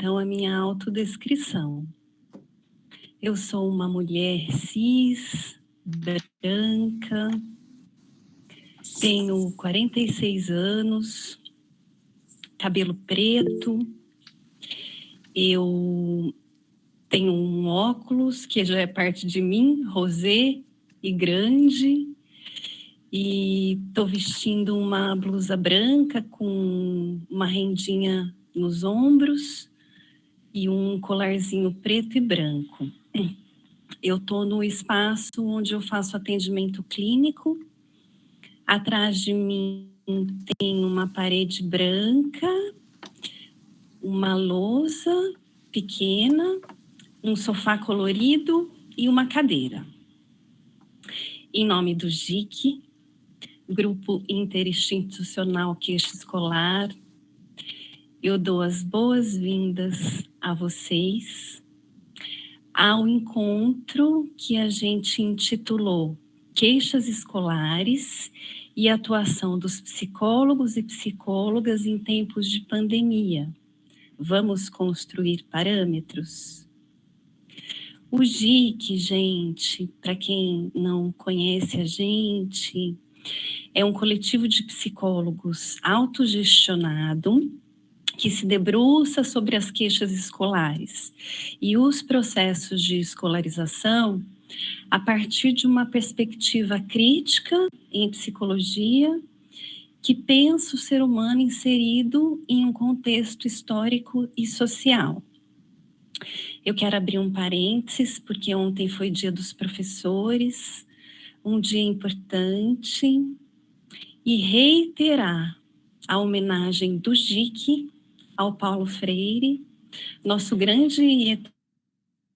então a minha autodescrição. Eu sou uma mulher cis, branca, tenho 46 anos, cabelo preto, eu tenho um óculos que já é parte de mim, rosé e grande, e estou vestindo uma blusa branca com uma rendinha nos ombros e um colarzinho preto e branco. Eu estou no espaço onde eu faço atendimento clínico. Atrás de mim tem uma parede branca, uma lousa pequena, um sofá colorido e uma cadeira. Em nome do GIC, Grupo Interinstitucional Queixa Escolar, eu dou as boas-vindas a vocês ao encontro que a gente intitulou Queixas Escolares e Atuação dos Psicólogos e Psicólogas em Tempos de Pandemia. Vamos construir parâmetros? O GIC, gente, para quem não conhece a gente, é um coletivo de psicólogos autogestionado que se debruça sobre as queixas escolares e os processos de escolarização a partir de uma perspectiva crítica em psicologia que pensa o ser humano inserido em um contexto histórico e social. Eu quero abrir um parênteses, porque ontem foi Dia dos Professores, um dia importante, e reiterar a homenagem do GIC ao Paulo Freire, nosso grande e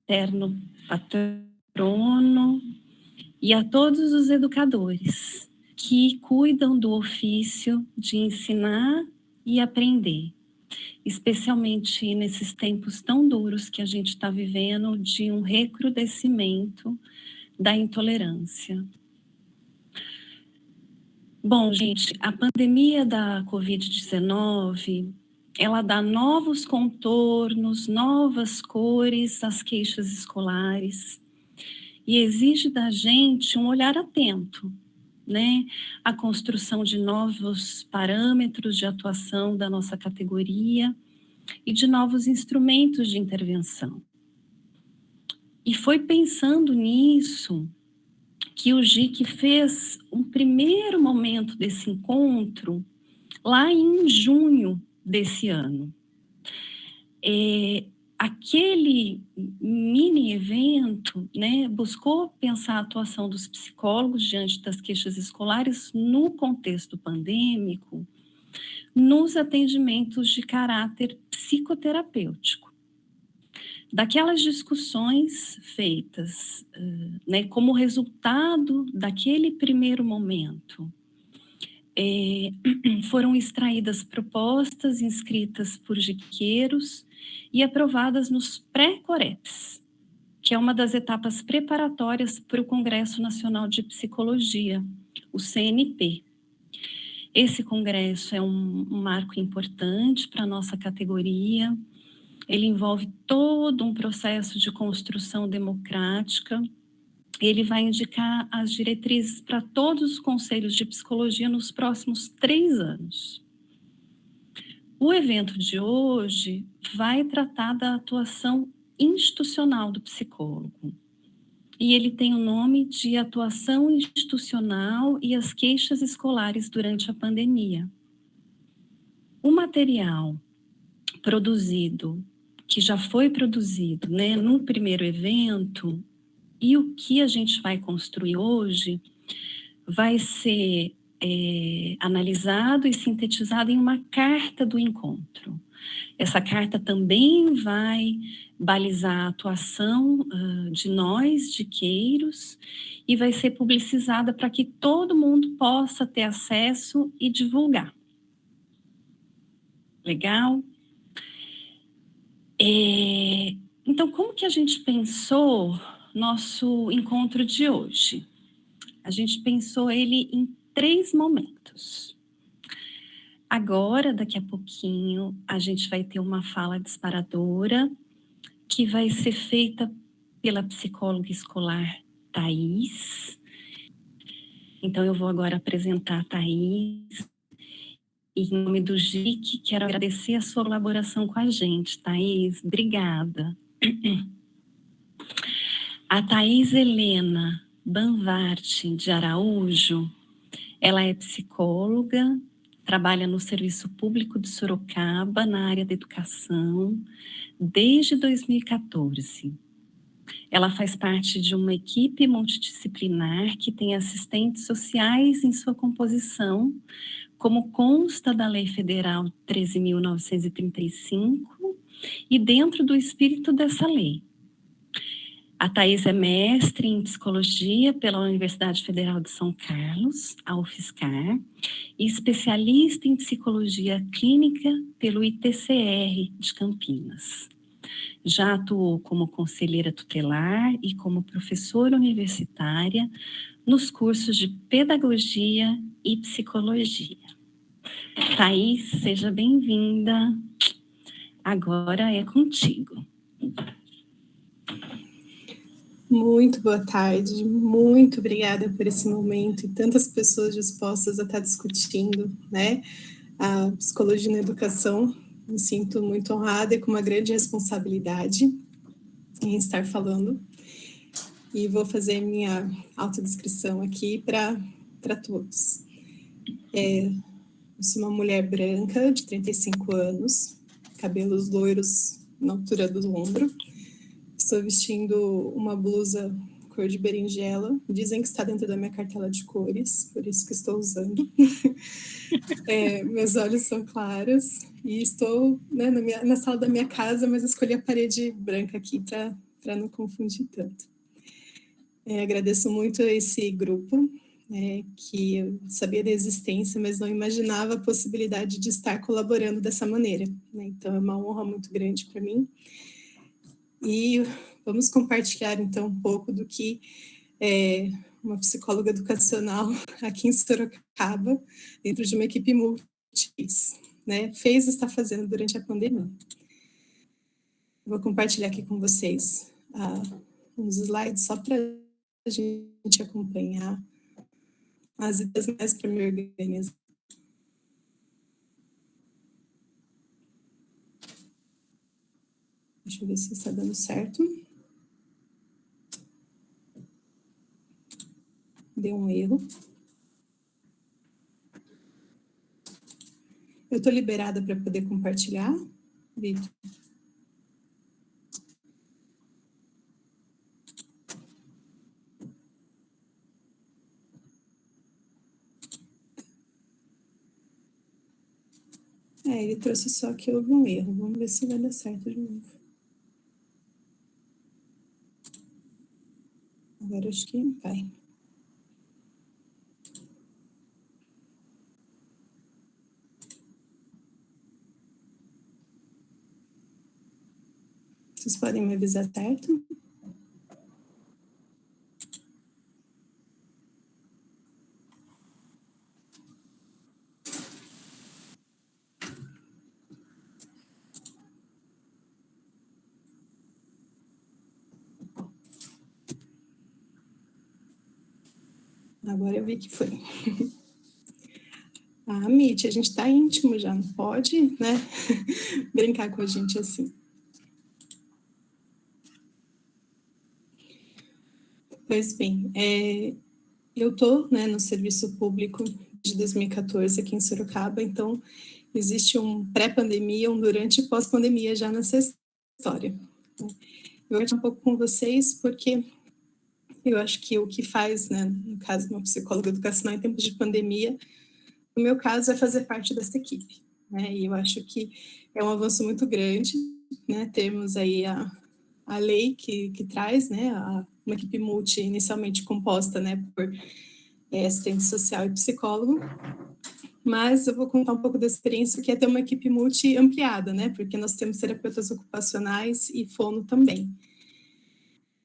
eterno patrono, e a todos os educadores que cuidam do ofício de ensinar e aprender, especialmente nesses tempos tão duros que a gente está vivendo de um recrudescimento da intolerância. Bom, gente, a pandemia da Covid-19, ela dá novos contornos, novas cores às queixas escolares e exige da gente um olhar atento, né? A construção de novos parâmetros de atuação da nossa categoria e de novos instrumentos de intervenção. E foi pensando nisso que o GIC fez um primeiro momento desse encontro lá em junho desse ano. Aquele mini evento, né, buscou pensar a atuação dos psicólogos diante das queixas escolares no contexto pandêmico, nos atendimentos de caráter psicoterapêutico. Daquelas discussões feitas, né, como resultado daquele primeiro momento, foram extraídas propostas inscritas por jiqueiros e aprovadas nos pré-coreps, que é uma das etapas preparatórias para o Congresso Nacional de Psicologia, o CNP. Esse congresso é um marco importante para a nossa categoria. Ele envolve todo um processo de construção democrática. Ele vai indicar as diretrizes para todos os conselhos de psicologia nos próximos 3 anos. O evento de hoje vai tratar da atuação institucional do psicólogo. E ele tem o nome de Atuação Institucional e as Queixas Escolares durante a Pandemia. O material produzido, que já foi produzido, né, no primeiro evento, e o que a gente vai construir hoje vai ser analisado e sintetizado em uma carta do encontro. Essa carta também vai balizar a atuação de nós, jiqueiros, e vai ser publicizada para que todo mundo possa ter acesso e divulgar. Legal? Então, como que a gente pensou nosso encontro de hoje? A gente pensou ele em 3 momentos. Agora, daqui a pouquinho, a gente vai ter uma fala disparadora que vai ser feita pela psicóloga escolar Thaís. Então, eu vou agora apresentar a Thaís. E, em nome do GIC, quero agradecer a sua colaboração com a gente, Thaís. Obrigada. A Thaís Helena Banvart de Araújo, ela é psicóloga, trabalha no Serviço Público de Sorocaba, na área da educação, desde 2014. Ela faz parte de uma equipe multidisciplinar que tem assistentes sociais em sua composição, como consta da Lei Federal 13.935 e dentro do espírito dessa lei. A Thaís é mestre em psicologia pela Universidade Federal de São Carlos, a UFSCar, e especialista em psicologia clínica pelo ITCR de Campinas. Já atuou como conselheira tutelar e como professora universitária nos cursos de pedagogia e psicologia. Thaís, seja bem-vinda. Agora é contigo. Muito boa tarde, muito obrigada por esse momento e tantas pessoas dispostas a estar discutindo, né, a psicologia na educação. Me sinto muito honrada e com uma grande responsabilidade em estar falando. E vou fazer minha autodescrição aqui para todos. Eu sou uma mulher branca de 35 anos, cabelos loiros na altura do ombro. Estou vestindo uma blusa cor de berinjela. Dizem que está dentro da minha cartela de cores, por isso que estou usando. Meus olhos são claros e estou, né, na sala da minha casa, mas escolhi a parede branca aqui para não confundir tanto. Agradeço muito a esse grupo, que eu sabia da existência, mas não imaginava a possibilidade de estar colaborando dessa maneira, né? Então é uma honra muito grande para mim. E vamos compartilhar, então, um pouco do que uma psicóloga educacional aqui em Sorocaba, dentro de uma equipe né, fez e está fazendo durante a pandemia. Vou compartilhar aqui com vocês uns slides só para a gente acompanhar as ideias mais para me organizar. Deixa eu ver se está dando certo. Deu um erro. Eu estou liberada para poder compartilhar, Vitor? Ele trouxe só que houve um erro. Vamos ver se vai dar certo de novo. Agora acho que vai. Vocês podem me avisar certo? Agora eu vi que foi. Mitty, a gente está íntimo já, não pode, né, brincar com a gente assim. Pois bem, eu estou, né, no serviço público de 2014 aqui em Sorocaba, então existe um pré-pandemia, um durante e pós-pandemia já nessa história. Eu vou falar um pouco com vocês porque eu acho que o que faz, né, no caso de uma psicóloga educacional em tempos de pandemia, no meu caso é fazer parte dessa equipe, né, e eu acho que é um avanço muito grande, né, termos aí a lei que traz, né, uma equipe multi inicialmente composta, né, por assistente social e psicólogo, mas eu vou contar um pouco da experiência que é ter uma equipe multi ampliada, né, porque nós temos terapeutas ocupacionais e fono também.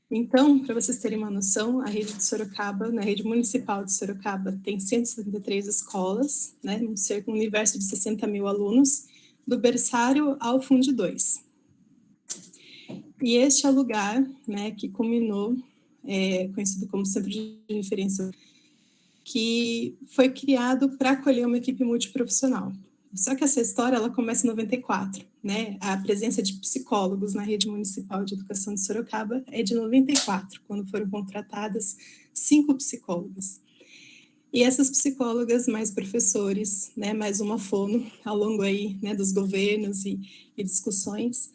Então, para vocês terem uma noção, a rede de Sorocaba, na rede municipal de Sorocaba, tem 173 escolas, né, um universo de 60 mil alunos, do berçário ao Fundo 2. E este é o lugar, né, que culminou, conhecido como Centro de Referência, que foi criado para acolher uma equipe multiprofissional. Só que essa história ela começa em 94, né? A presença de psicólogos na rede municipal de educação de Sorocaba é de 94, quando foram contratadas 5 psicólogas. E essas psicólogas, mais professores, né, mais uma fono, ao longo aí, né, dos governos e discussões,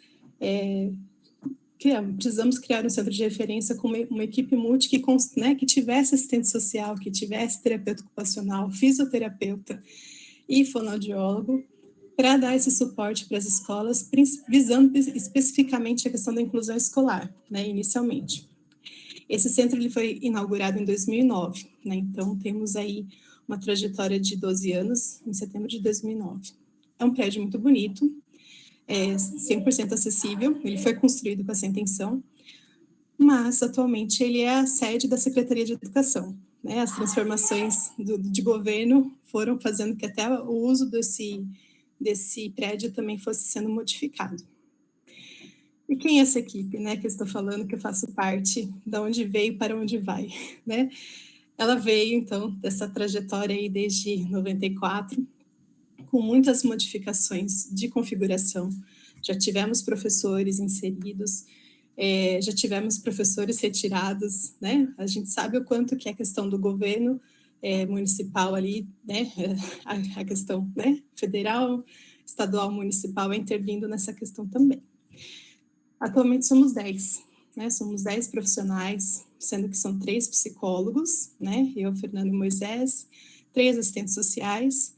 precisamos criar um centro de referência com uma equipe multi que, né, que tivesse assistente social, que tivesse terapeuta ocupacional, fisioterapeuta e fonoaudiólogo, para dar esse suporte para as escolas, visando especificamente a questão da inclusão escolar, né, inicialmente. Esse centro ele foi inaugurado em 2009, né, então temos aí uma trajetória de 12 anos, em setembro de 2009. É um prédio muito bonito, 100% acessível, ele foi construído com essa intenção, mas atualmente ele é a sede da Secretaria de Educação. Né? As transformações de governo foram fazendo que até o uso desse prédio também fosse sendo modificado. E quem é essa equipe, né, que eu estou falando, que eu faço parte, de onde veio para onde vai, né? Ela veio, então, dessa trajetória aí desde 94, com muitas modificações de configuração. Já tivemos professores inseridos, já tivemos professores retirados, né? A gente sabe o quanto que é a questão do governo municipal ali, né? A questão, né? Federal, estadual, municipal intervindo nessa questão também. Atualmente somos 10, né? Somos 10 profissionais, sendo que são 3 psicólogos, né? Eu, Fernando e Moisés, 3 assistentes sociais.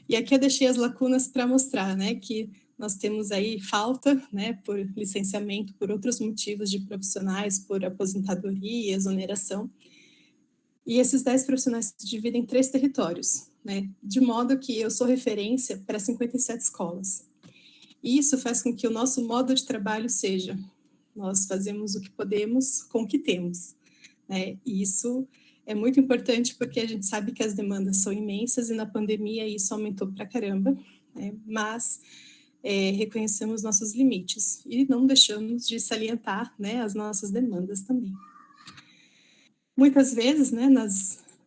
E aqui eu deixei as lacunas para mostrar, né, que nós temos aí falta, né, por licenciamento, por outros motivos de profissionais, por aposentadoria, exoneração. E esses 10 profissionais se dividem em 3 territórios, né, de modo que eu sou referência para 57 escolas. E isso faz com que o nosso modo de trabalho seja, nós fazemos o que podemos com o que temos, né, e isso é muito importante porque a gente sabe que as demandas são imensas e na pandemia isso aumentou para caramba, né? Mas reconhecemos nossos limites e não deixamos de salientar, né, as nossas demandas também. Muitas vezes, né,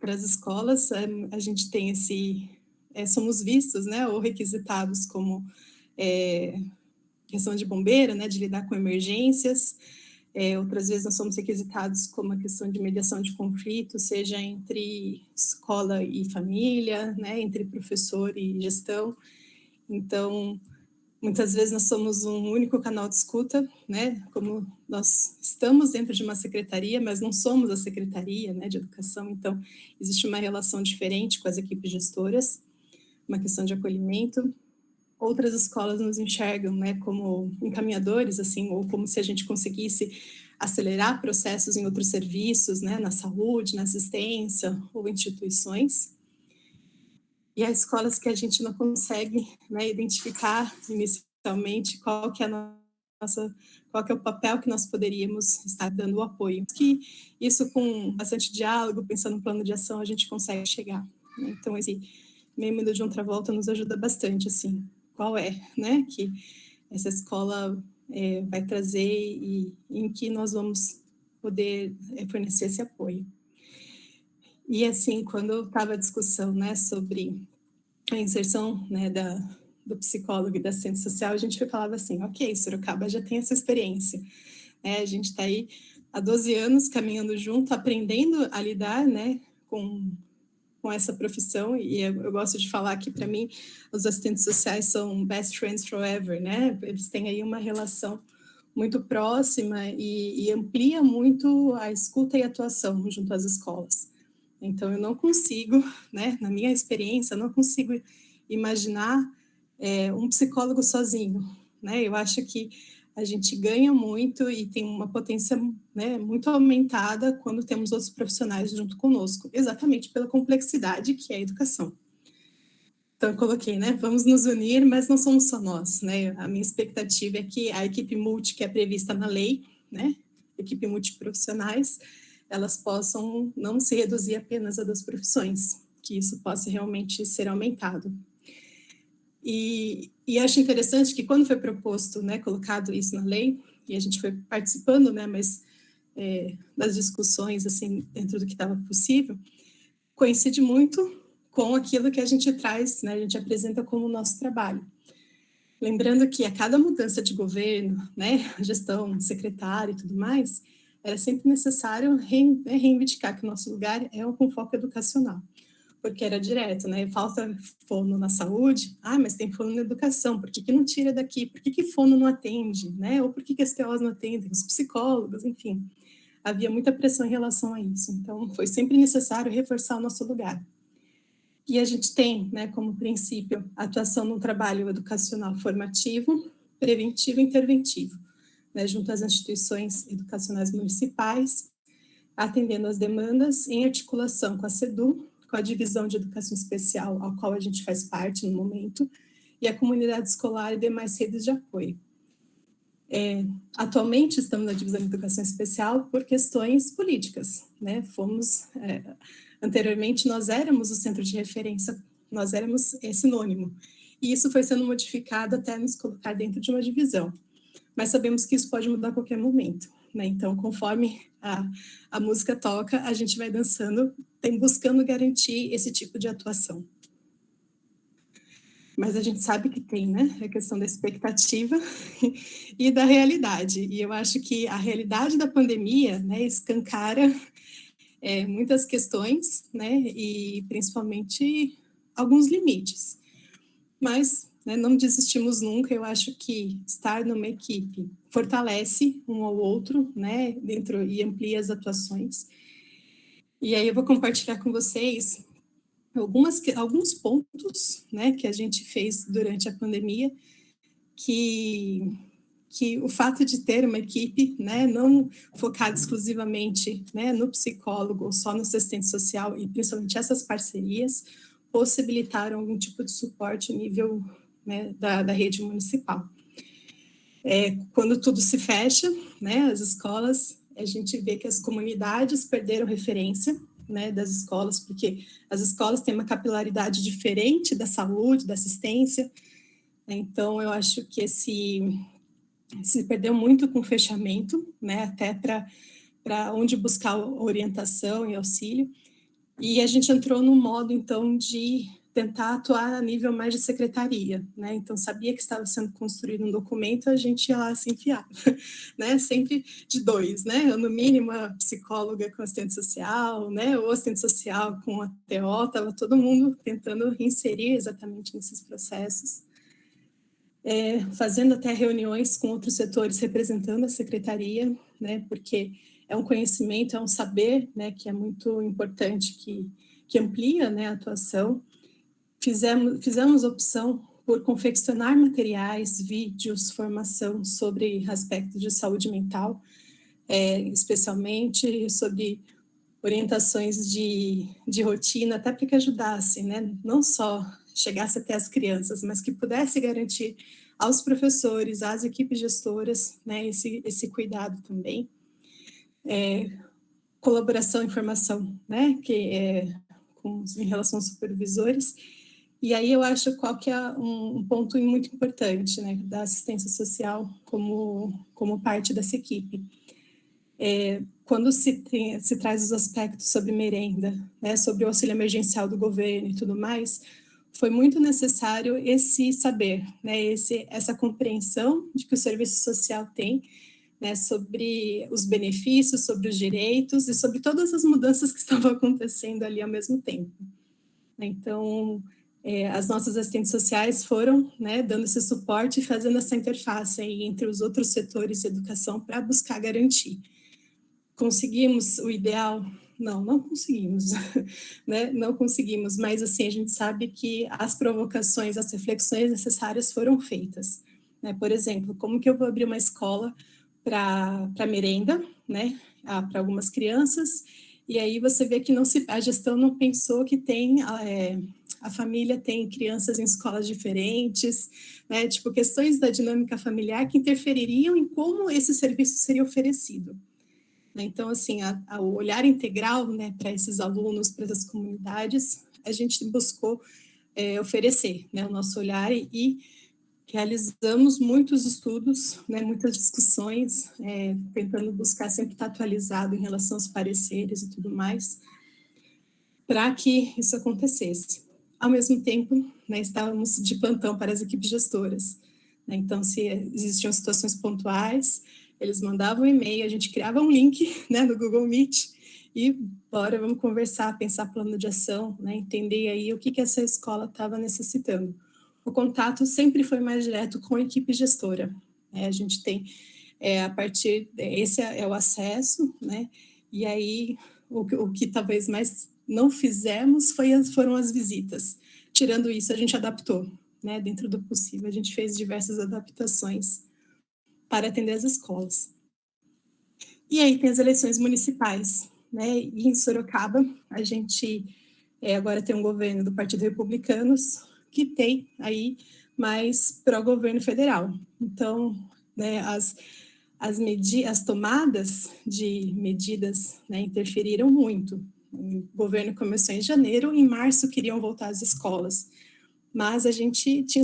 para as escolas, a gente tem somos vistos, né, ou requisitados como questão de bombeiro, né, de lidar com emergências. Outras vezes nós somos requisitados como a questão de mediação de conflito, seja entre escola e família, né, entre professor e gestão. Então, muitas vezes nós somos um único canal de escuta, né, como nós estamos dentro de uma secretaria, mas não somos a secretaria, né, de educação, então existe uma relação diferente com as equipes gestoras, uma questão de acolhimento. Outras escolas nos enxergam, né, como encaminhadores, assim, ou como se a gente conseguisse acelerar processos em outros serviços, né, na saúde, na assistência ou instituições. E há escolas que a gente não consegue, né, identificar inicialmente qual que é o papel que nós poderíamos estar dando o apoio. Que isso com bastante diálogo, pensando no plano de ação, a gente consegue chegar. Né? Então, esse meme do John Travolta nos ajuda bastante, assim, qual é, né, que essa escola vai trazer e em que nós vamos poder fornecer esse apoio. E assim, quando estava a discussão, né, sobre a inserção, né, do psicólogo e da assistente social, a gente falava assim, ok, Sorocaba já tem essa experiência, né, a gente está aí há 12 anos caminhando junto, aprendendo a lidar, né, com essa profissão, e eu gosto de falar que, para mim, os assistentes sociais são best friends forever, né? Eles têm aí uma relação muito próxima e amplia muito a escuta e atuação junto às escolas. Então, eu não consigo, né, na minha experiência, eu não consigo imaginar um psicólogo sozinho, né? Eu acho que a gente ganha muito e tem uma potência, né, muito aumentada quando temos outros profissionais junto conosco, exatamente pela complexidade que é a educação. Então, eu coloquei, né, vamos nos unir, mas não somos só nós, né? A minha expectativa é que a equipe multi que é prevista na lei, né, equipe multiprofissionais, elas possam não se reduzir apenas a 2 profissões, que isso possa realmente ser aumentado. E acho interessante que quando foi proposto, né, colocado isso na lei, e a gente foi participando, né, mas das discussões, assim, dentro do que estava possível, coincide muito com aquilo que a gente traz, né, a gente apresenta como nosso trabalho. Lembrando que a cada mudança de governo, né, gestão, secretário e tudo mais, era sempre necessário reivindicar que o nosso lugar é com foco educacional, porque era direto, né, falta fono na saúde, mas tem fono na educação, por que não tira daqui? Por que fono não atende, né, ou por que as TOs não atendem? Os psicólogos, enfim, havia muita pressão em relação a isso, então foi sempre necessário reforçar o nosso lugar. E a gente tem, né, como princípio, a atuação num trabalho educacional formativo, preventivo e interventivo, né, junto às instituições educacionais municipais, atendendo às demandas em articulação com a SEDU, com a divisão de educação especial, ao qual a gente faz parte no momento, e a comunidade escolar e demais redes de apoio. Atualmente estamos na divisão de educação especial por questões políticas, né? Anteriormente nós éramos o centro de referência, nós éramos sinônimo, e isso foi sendo modificado até nos colocar dentro de uma divisão, mas sabemos que isso pode mudar a qualquer momento, né? Então, conforme a música toca, a gente vai dançando, buscando garantir esse tipo de atuação. Mas a gente sabe que tem, né, a questão da expectativa e da realidade. E eu acho que a realidade da pandemia, né, escancara muitas questões, né, e principalmente alguns limites. Mas, né, não desistimos nunca. Eu acho que estar numa equipe fortalece um ao outro, né, dentro e amplia as atuações. E aí eu vou compartilhar com vocês alguns pontos, né, que a gente fez durante a pandemia, que o fato de ter uma equipe, né, não focada exclusivamente, né, no psicólogo ou só no assistente social, e principalmente essas parcerias, possibilitaram algum tipo de suporte a nível, né, da rede municipal. Quando tudo se fecha, né, as escolas, a gente vê que as comunidades perderam referência, né, das escolas, porque as escolas têm uma capilaridade diferente da saúde, da assistência. Então, eu acho que se perdeu muito com o fechamento, né, até para onde buscar orientação e auxílio. E a gente entrou no modo, então, de tentar atuar a nível mais de secretaria, né? Então, sabia que estava sendo construído um documento, a gente ia lá se enfiar, né? Sempre de 2, né? No mínimo, a psicóloga com assistente social, né? O assistente social com a TO, estava todo mundo tentando inserir exatamente nesses processos. Fazendo até reuniões com outros setores representando a secretaria, né? Porque é um conhecimento, é um saber, né? Que é muito importante, que amplia, né, a atuação. Fizemos opção por confeccionar materiais, vídeos, formação sobre aspectos de saúde mental, especialmente sobre orientações de rotina, até para que ajudasse, né, não só chegasse até as crianças, mas que pudesse garantir aos professores, às equipes gestoras, né, esse cuidado também. Colaboração e formação, né, em relação aos supervisores. E aí eu acho qual que é um ponto muito importante, né, da assistência social como parte dessa equipe. Quando se traz os aspectos sobre merenda, né, sobre o auxílio emergencial do governo e tudo mais, foi muito necessário esse saber, né, essa compreensão de que o serviço social tem, né, sobre os benefícios, sobre os direitos e sobre todas as mudanças que estavam acontecendo ali ao mesmo tempo. Então, as nossas assistentes sociais foram, né, dando esse suporte e fazendo essa interface aí entre os outros setores de educação para buscar garantir. Conseguimos o ideal? Não conseguimos, né? Não conseguimos, mas assim, a gente sabe que as provocações, as reflexões necessárias foram feitas, né? Por exemplo, como que eu vou abrir uma escola para merenda, né? Para algumas crianças, e aí você vê que a gestão não pensou que a família tem crianças em escolas diferentes, né? Tipo, questões da dinâmica familiar que interfeririam em como esse serviço seria oferecido. Então, assim, o olhar integral, né, para esses alunos, para essas comunidades, a gente buscou oferecer, né, o nosso olhar e realizamos muitos estudos, né, muitas discussões, tentando buscar sempre estar atualizado em relação aos pareceres e tudo mais, para que isso acontecesse. Ao mesmo tempo, né, estávamos de plantão para as equipes gestoras. Né, então, se existiam situações pontuais, eles mandavam um e-mail, a gente criava um link, né, no Google Meet e bora, vamos conversar, pensar plano de ação, né, entender aí o que essa escola estava necessitando. O contato sempre foi mais direto com a equipe gestora. Né, a gente tem, esse é o acesso, né, e aí o que talvez mais não fizemos foram as visitas. Tirando isso, a gente adaptou, né, dentro do possível. A gente fez diversas adaptações para atender as escolas. E aí tem as eleições municipais, né? E em Sorocaba, a gente agora tem um governo do Partido Republicanos que tem aí mais pró-governo federal. Então, né, as tomadas de medidas, né, interferiram muito. O governo começou em janeiro, em março queriam voltar às escolas, mas a gente tinha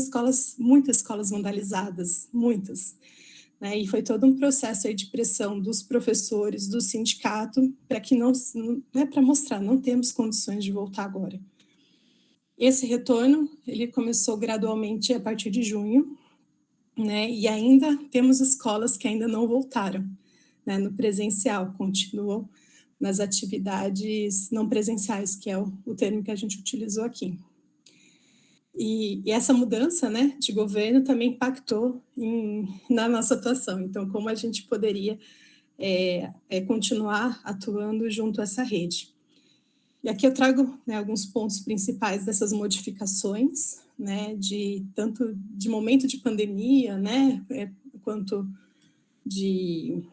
muitas escolas vandalizadas, muitas. Né, e foi todo um processo aí de pressão dos professores, do sindicato, para que não é para mostrar, não temos condições de voltar agora. Esse retorno, ele começou gradualmente a partir de junho, né, e ainda temos escolas que ainda não voltaram, né, no presencial, continuam nas atividades não presenciais, que é o termo que a gente utilizou aqui. E essa mudança, né, de governo também impactou na nossa atuação. Então, como a gente poderia continuar atuando junto a essa rede. E aqui eu trago, né, alguns pontos principais dessas modificações, né, tanto de momento de pandemia, né, quanto de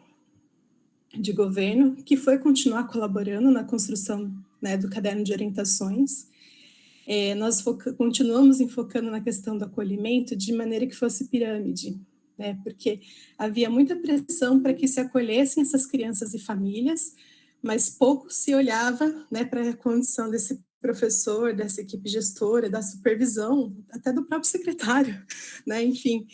governo, que foi continuar colaborando na construção, né, do caderno de orientações. Nós continuamos enfocando na questão do acolhimento de maneira que fosse pirâmide, né, porque havia muita pressão para que se acolhessem essas crianças e famílias, mas pouco se olhava, né, para a condição desse professor, dessa equipe gestora, da supervisão, até do próprio secretário, né, enfim.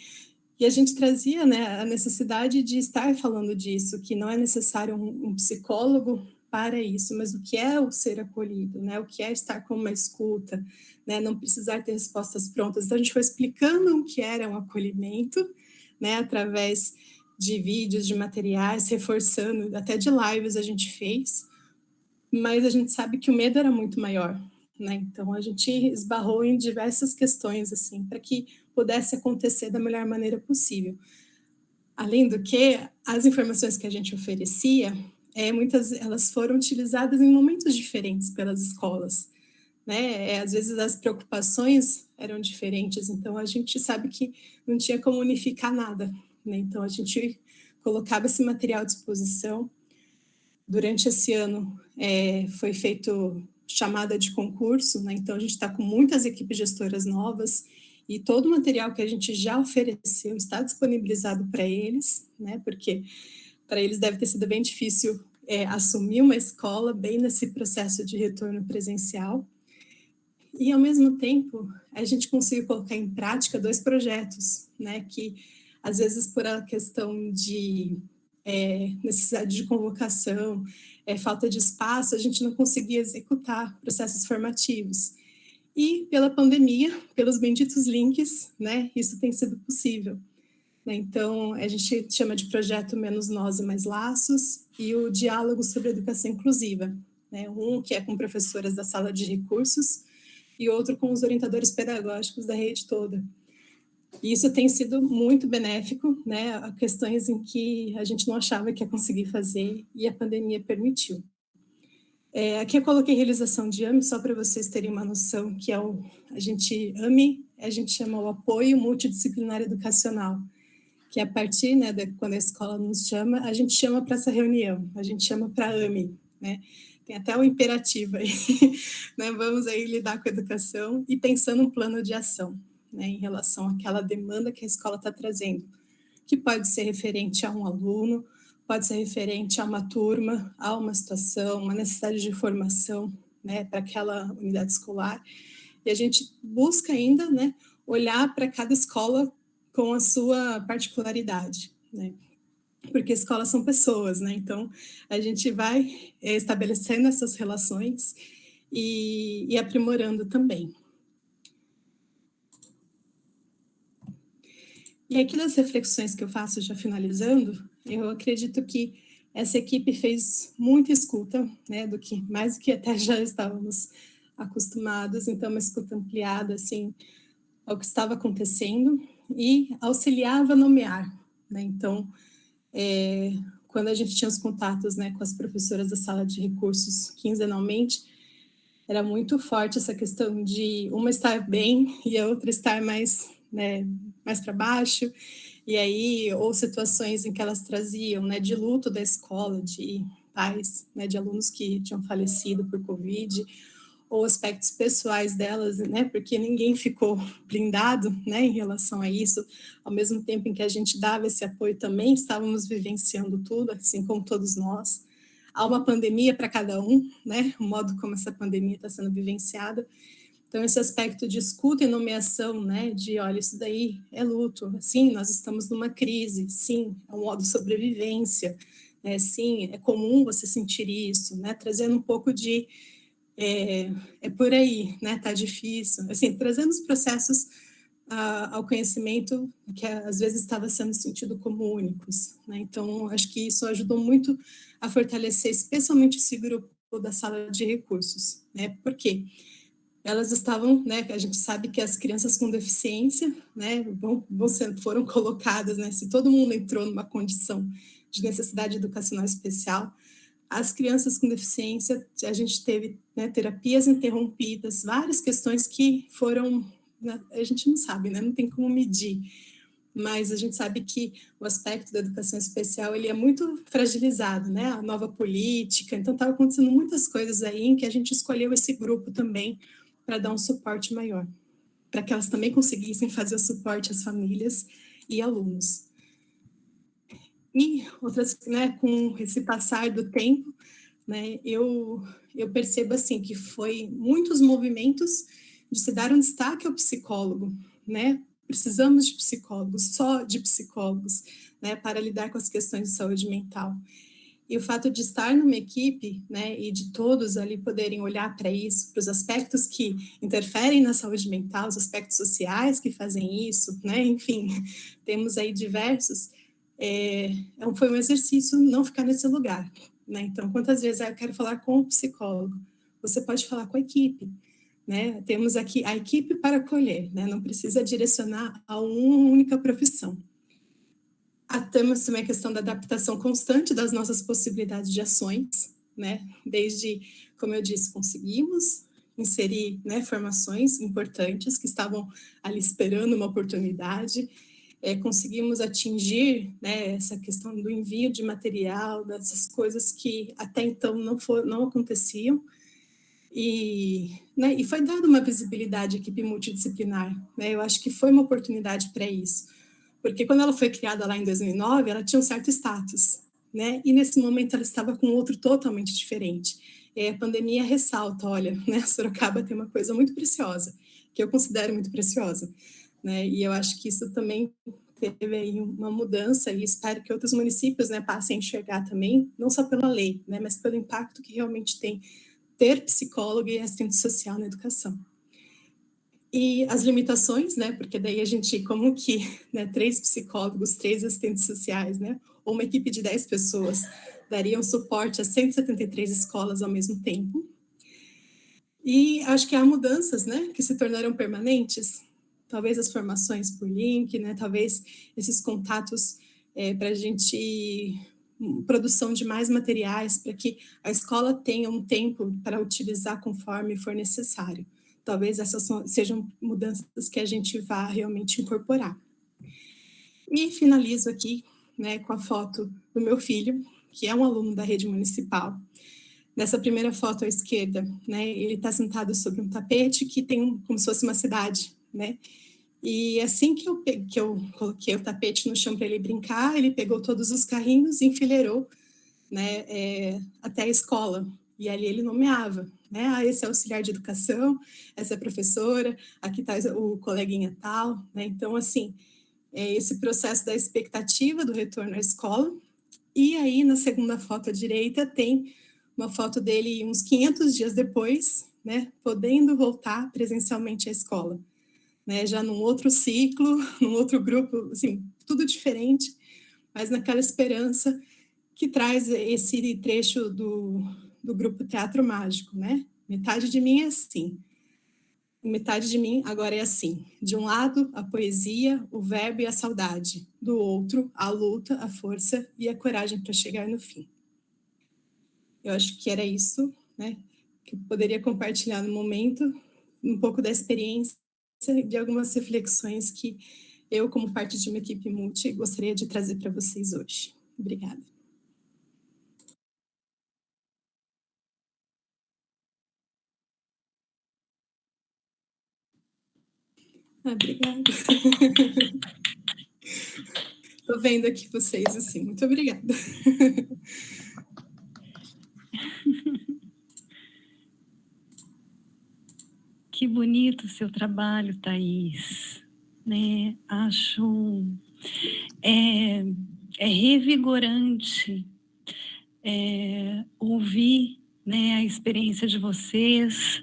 E a gente trazia, né, a necessidade de estar falando disso, que não é necessário um psicólogo para isso, mas o que é o ser acolhido, né, o que é estar com uma escuta, né, não precisar ter respostas prontas. Então, a gente foi explicando o que era um acolhimento, né, através de vídeos, de materiais, reforçando, até de lives a gente fez, mas a gente sabe que o medo era muito maior, né? Então a gente esbarrou em diversas questões assim para que pudesse acontecer da melhor maneira possível. Além do que, as informações que a gente oferecia, muitas elas foram utilizadas em momentos diferentes pelas escolas, né? Às vezes as preocupações eram diferentes, então a gente sabe que não tinha como unificar nada, né? Então a gente colocava esse material à disposição. Durante esse ano foi feito chamada de concurso, né? Então a gente está com muitas equipes gestoras novas e todo o material que a gente já ofereceu está disponibilizado para eles, né? Porque para eles deve ter sido bem difícil assumir uma escola bem nesse processo de retorno presencial. E, ao mesmo tempo, a gente conseguiu colocar em prática 2 projetos, né? Que, às vezes, por a questão de necessidade de convocação, falta de espaço, a gente não conseguia executar processos formativos. E pela pandemia, pelos benditos links, né, isso tem sido possível. Né? Então, a gente chama de projeto Menos Nós e Mais Laços e o diálogo sobre educação inclusiva. Né? Um que é com professoras da sala de recursos e outro com os orientadores pedagógicos da rede toda. E isso tem sido muito benéfico, né, a questões em que a gente não achava que ia conseguir fazer e a pandemia permitiu. Aqui eu coloquei realização de AME, só para vocês terem uma noção, que é a gente chama o apoio multidisciplinar educacional, que a partir, né, quando a escola nos chama, a gente chama para essa reunião, a gente chama para AME, né, tem até um imperativo aí, né, vamos aí lidar com a educação e pensando um plano de ação, né, em relação àquela demanda que a escola está trazendo, que pode ser referente a um aluno, pode ser referente a uma turma, a uma situação, uma necessidade de formação, né, para aquela unidade escolar. E a gente busca ainda, né, olhar para cada escola com a sua particularidade, né? Porque escolas são pessoas, né? Então, a gente vai estabelecendo essas relações e aprimorando também. E aqui nas reflexões que eu faço, já finalizando, eu acredito que essa equipe fez muita escuta, né, mais do que até já estávamos acostumados, então uma escuta ampliada, assim, ao que estava acontecendo e auxiliava a nomear, né, então, quando a gente tinha os contatos, né, com as professoras da sala de recursos quinzenalmente, era muito forte essa questão de uma estar bem e a outra estar mais, né, mais para baixo, e aí, ou situações em que elas traziam, né, de luto da escola, de pais, né, de alunos que tinham falecido por Covid, ou aspectos pessoais delas, né, porque ninguém ficou blindado, né, em relação a isso, ao mesmo tempo em que a gente dava esse apoio também, estávamos vivenciando tudo, assim como todos nós. Há uma pandemia para cada um, né, o modo como essa pandemia está sendo vivenciada. Então, esse aspecto de escuta e nomeação, né, de, olha, isso daí é luto, sim, nós estamos numa crise, sim, é um modo de sobrevivência, sim, é comum você sentir isso, né, trazendo um pouco de é por aí, né? Tá difícil. Assim, trazendo os processos ao conhecimento que às vezes estava sendo sentido como únicos, né? Então, acho que isso ajudou muito a fortalecer, especialmente esse grupo da sala de recursos, né? Porque elas estavam, né? A gente sabe que as crianças com deficiência, né? Foram colocadas, né? Se todo mundo entrou numa condição de necessidade educacional especial, as crianças com deficiência, a gente teve, né, terapias interrompidas, várias questões que foram, né, a gente não sabe, né, não tem como medir, mas a gente sabe que o aspecto da educação especial, ele é muito fragilizado, né, a nova política, então estava acontecendo muitas coisas aí em que a gente escolheu esse grupo também para dar um suporte maior, para que elas também conseguissem fazer o suporte às famílias e alunos. E outras, né, com esse passar do tempo, né, eu percebo assim que foi muitos movimentos de se dar um destaque ao psicólogo, né? Precisamos de psicólogos, só de psicólogos, né, para lidar com as questões de saúde mental. E o fato de estar numa equipe, né, e de todos ali poderem olhar para isso, para os aspectos que interferem na saúde mental, os aspectos sociais que fazem isso, né, enfim, temos aí diversos. Foi um exercício não ficar nesse lugar, né? Então, quantas vezes eu quero falar com o psicólogo? Você pode falar com a equipe, né? Temos aqui a equipe para acolher, né? Não precisa direcionar a uma única profissão. Temos também a questão da adaptação constante das nossas possibilidades de ações, né? Desde, como eu disse, conseguimos inserir, né, formações importantes que estavam ali esperando uma oportunidade, conseguimos atingir, né, essa questão do envio de material, dessas coisas que até então não aconteciam, né, e foi dada uma visibilidade à equipe multidisciplinar, né, eu acho que foi uma oportunidade para isso, porque quando ela foi criada lá em 2009, ela tinha um certo status, né, e nesse momento ela estava com outro totalmente diferente. E a pandemia ressalta, olha, né, Sorocaba tem uma coisa muito preciosa, que eu considero muito preciosa, né, e eu acho que isso também teve aí uma mudança e espero que outros municípios, né, passem a enxergar também, não só pela lei, né, mas pelo impacto que realmente tem ter psicólogo e assistente social na educação. E as limitações, né, porque daí a gente, como que, né, 3 psicólogos, 3 assistentes sociais, né, ou uma equipe de 10 pessoas, dariam suporte a 173 escolas ao mesmo tempo. E acho que há mudanças, né, que se tornaram permanentes, talvez as formações por link, né, talvez esses contatos para a gente, produção de mais materiais, para que a escola tenha um tempo para utilizar conforme for necessário. Talvez essas sejam mudanças que a gente vá realmente incorporar. E finalizo aqui, né, com a foto do meu filho, que é um aluno da rede municipal. Nessa primeira foto à esquerda, né, ele está sentado sobre um tapete que tem como se fosse uma cidade, né? E assim que eu coloquei o tapete no chão para ele brincar, ele pegou todos os carrinhos e enfileirou, né, até a escola. E ali ele nomeava, né? Ah, esse é auxiliar de educação, essa é a professora, aqui está o coleguinha tal, né? Então, assim, esse processo da expectativa do retorno à escola. E aí, na segunda foto à direita, tem uma foto dele uns 500 dias depois, né, podendo voltar presencialmente à escola, né, já num outro ciclo, num outro grupo, assim, tudo diferente, mas naquela esperança que traz esse trecho do grupo Teatro Mágico, né? Metade de mim é assim, metade de mim agora é assim. De um lado, a poesia, o verbo e a saudade. Do outro, a luta, a força e a coragem para chegar no fim. Eu acho que era isso, né? Que eu poderia compartilhar no momento, um pouco da experiência, de algumas reflexões que eu, como parte de uma equipe multi, gostaria de trazer para vocês hoje. Obrigada. Obrigada. Estou vendo aqui vocês, assim. Muito obrigada. Que bonito o seu trabalho, Thaís. Né? Acho revigorante ouvir, né, a experiência de vocês.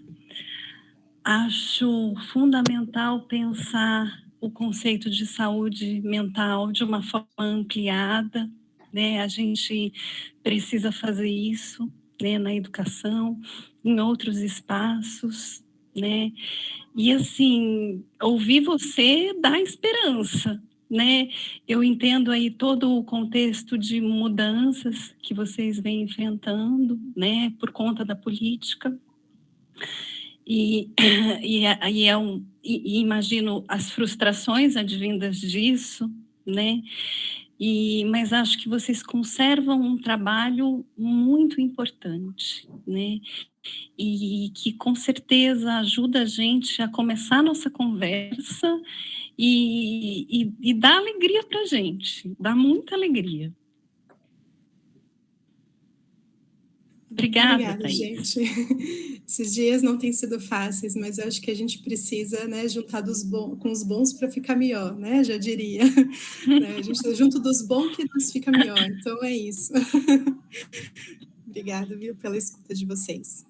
Acho fundamental pensar o conceito de saúde mental de uma forma ampliada, né? A gente precisa fazer isso, né, na educação, em outros espaços, né? E assim, ouvir você dá esperança, né? Eu entendo aí todo o contexto de mudanças que vocês vêm enfrentando, né, por conta da política. E, e imagino as frustrações advindas disso, né? Mas acho que vocês conservam um trabalho muito importante, né? E que com certeza ajuda a gente a começar a nossa conversa e dá alegria para a gente, dá muita alegria. Obrigada, Obrigada, Thaís. gente. Esses dias não têm sido fáceis, mas eu acho que a gente precisa, né, juntar com os bons para ficar melhor, né? Já diria. A gente está junto dos bons que nos fica melhor. Então é isso. Obrigada, viu, pela escuta de vocês.